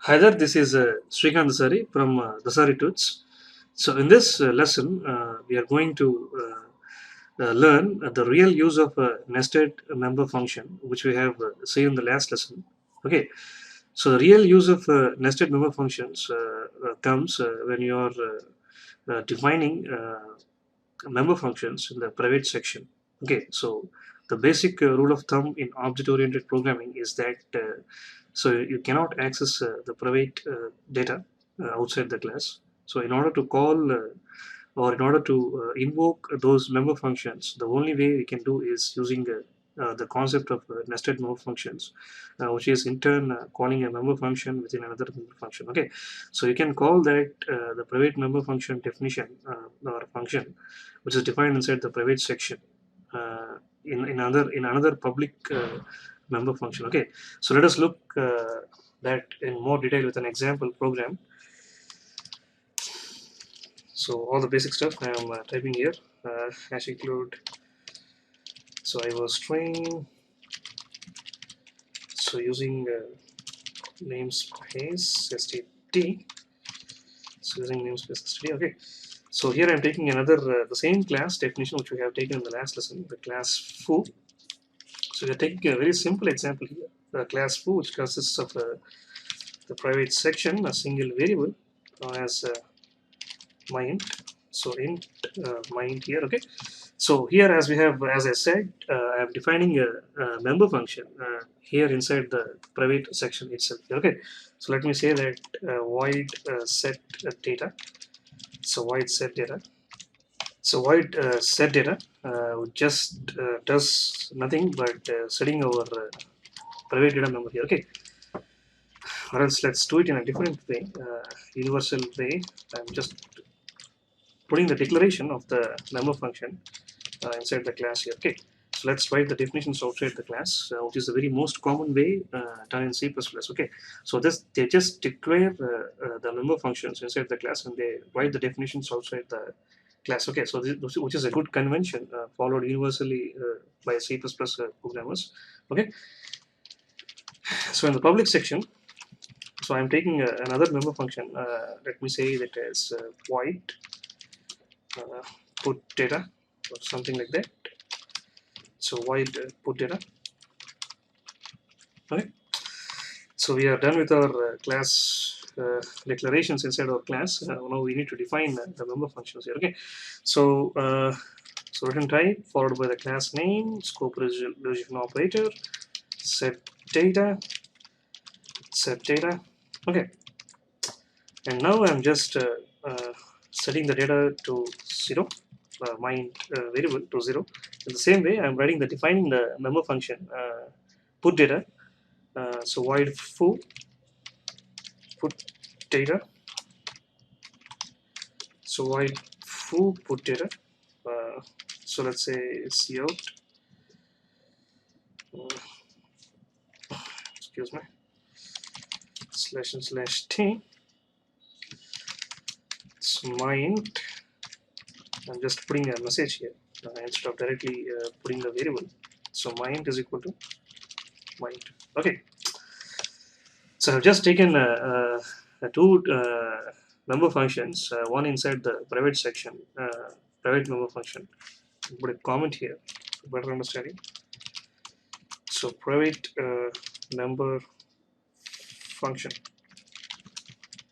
Hi there, this is Srikanth Dasari from Dasari Tuts. So, in this lesson, we are going to learn the real use of a nested member function, which we have seen in the last lesson. Okay, so the real use of nested member functions comes when you are defining member functions in the private section. Okay, so the basic rule of thumb in object-oriented programming is that so you cannot access the private data outside the class. So in order to call or in order to invoke those member functions, the only way we can do is using the concept of nested member functions, which is in turn calling a member function within another member function. Okay, so you can call that the private member function definition or function, which is defined inside the private section in another public member function. Okay, so let us look that in more detail with an example program. So all the basic stuff I am typing here, hash include. So I was string. So using namespace std. So using namespace std. Okay. So here I'm taking another the same class definition which we have taken in the last lesson, the class foo. So we're taking a very simple example here. The class foo, which consists of the private section, a single variable as my int. So int my int here. Okay. So here, as we have, as I said, I am defining a member function here inside the private section itself. Okay. So let me say that void set data. So void set data. So void set data just does nothing but setting our private data member here. Okay. Or else let's do it in a different way, universal way. I'm just putting the declaration of the member function inside the class here. Okay, so let's write the definitions outside the class, which is the very most common way done in C++. Okay, so this they just declare the member functions inside the class and they write the definitions outside the class. Okay, so this, which is a good convention followed universally by C++ programmers. Okay, so in the public section, so I'm taking another member function. Let me say that as void put data or something like that. So void put data. Okay, so we are done with our class declarations inside our class. Now we need to define the member functions here. Okay, so so return type followed by the class name, scope resolution operator, set data, set data. Okay, and now I'm just setting the data to 0, my variable to 0. In the same way, I'm writing the defining the member function put data. So void foo put data. So void foo put data. So let's say cout. Excuse me. /t. So my int. I'm just putting a message here instead of directly putting the variable. So my int is equal to my int. Okay. So I've just taken two member functions, one inside the private section, private member function. Put a comment here for better understanding. So private member function.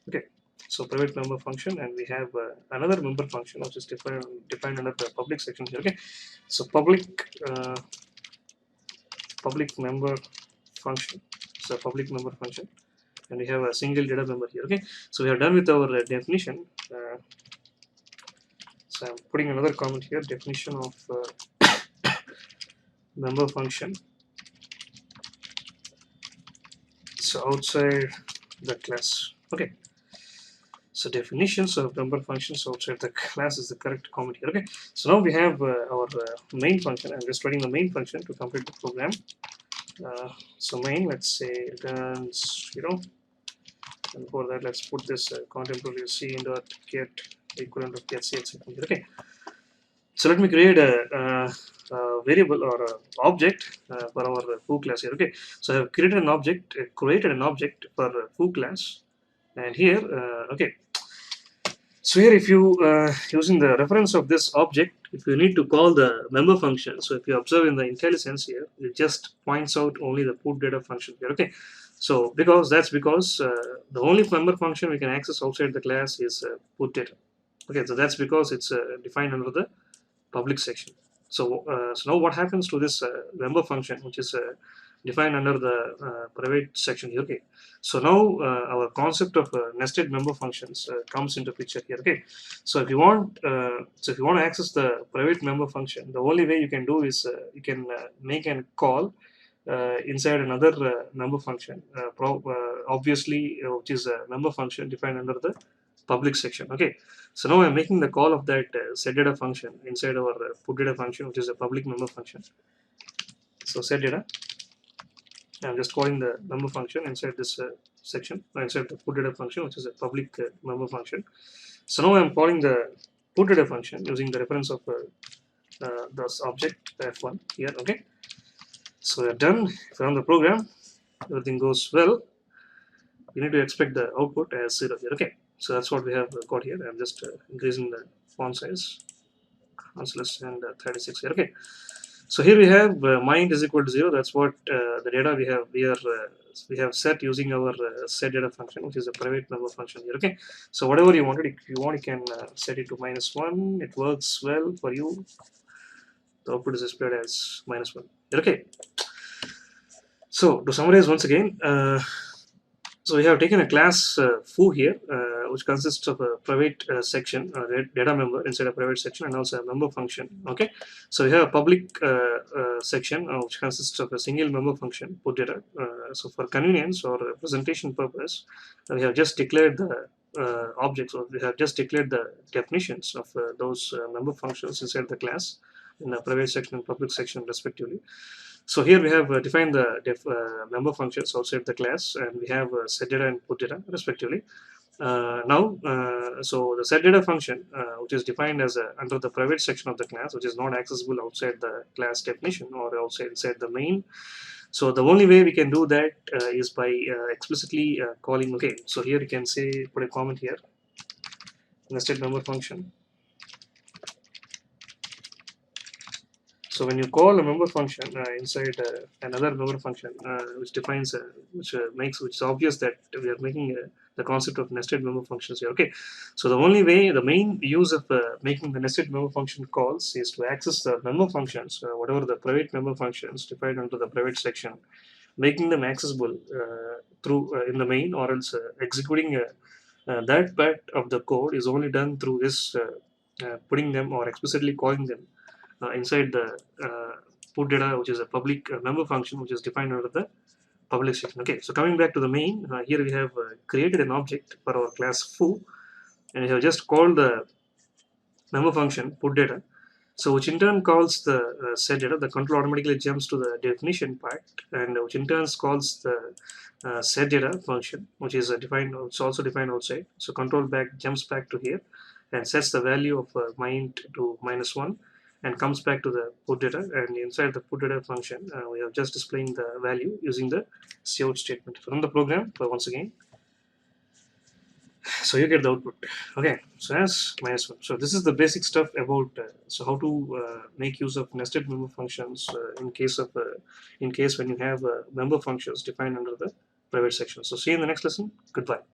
Okay. So private member function, and we have another member function which is defined under the public section here. Okay. So public member function. So public member function, and we have a single data member here. Okay. So we are done with our definition. So I'm putting another comment here, definition of member function. So outside the class. Okay. So definitions of member functions outside the class is the correct comment here. Okay. So now we have our main function. I'm just writing the main function to complete the program. So main, let's say returns 0. And for that, let's put this contemporary c dot get equivalent of get c, etc. Okay. So let me create a variable or a object for our foo class here. Okay, so I have created an object, for foo class, and here, okay. So here, if you using the reference of this object, if you need to call the member function, so if you observe in the IntelliSense here, it just points out only the put data function here. Okay, so because the only member function we can access outside the class is put data. Okay, so that's because it's defined under the public section. So now what happens to this member function, which is defined under the private section here? Okay, so now our concept of nested member functions comes into picture here. Okay, so if you want to access the private member function, the only way you can do is you can make a call inside another member function, obviously, which is a member function defined under the public section. Okay, so now I'm making the call of that set data function inside our put data function, which is a public member function. So set data, I'm just calling the member function inside this section, inside the put data function, which is a public member function. So now I'm calling the put data function using the reference of this object f1 here. Okay, so we're done. If I run the program, everything goes well. You need to expect the output as 0 here. Okay, so that's what we have got here. I'm just increasing the font size, less and 36 here. Okay, so here we have mind is equal to 0. That's what the data we have set using our set data function, which is a private member function here. Okay, so whatever you wanted, if you want, you can set it to -1. It works well for you. The output is displayed as -1. Okay, so to summarize once again, so we have taken a class foo here, which consists of a private section, data member inside a private section, and also a member function. Okay, so we have a public section which consists of a single member function, put data. So for convenience or representation purpose, we have just declared the objects, or we have just declared the definitions of those member functions inside the class in the private section and public section respectively. So here we have defined the member functions outside the class, and we have set data and put data respectively. So the set data function, which is defined as under the private section of the class, which is not accessible outside the class definition or outside inside the main. So the only way we can do that is by explicitly calling. Okay, so here you can say, put a comment here, nested member function. So when you call a member function inside another member function, which defines, which is obvious that we are making the concept of nested member functions here. Okay, so the only way, the main use of making the nested member function calls is to access the member functions, whatever the private member functions defined under the private section, making them accessible through in the main, or else executing that part of the code is only done through this putting them or explicitly calling them inside the put data, which is a public member function, which is defined under the public section. Okay, so coming back to the main, here we have created an object for our class foo, and we have just called the member function put data. So which in turn calls the set data. The control automatically jumps to the definition part, and which in turn calls the set data function, which is defined. It's also defined outside. So control back jumps back to here and sets the value of mind to -1, and comes back to the put data. And inside the put data function, we have just displaying the value using the cout statement. Run the program once again. So you get the output. Okay, so as -1. So this is the basic stuff about so how to make use of nested member functions in case when you have member functions defined under the private section. So see you in the next lesson. Goodbye.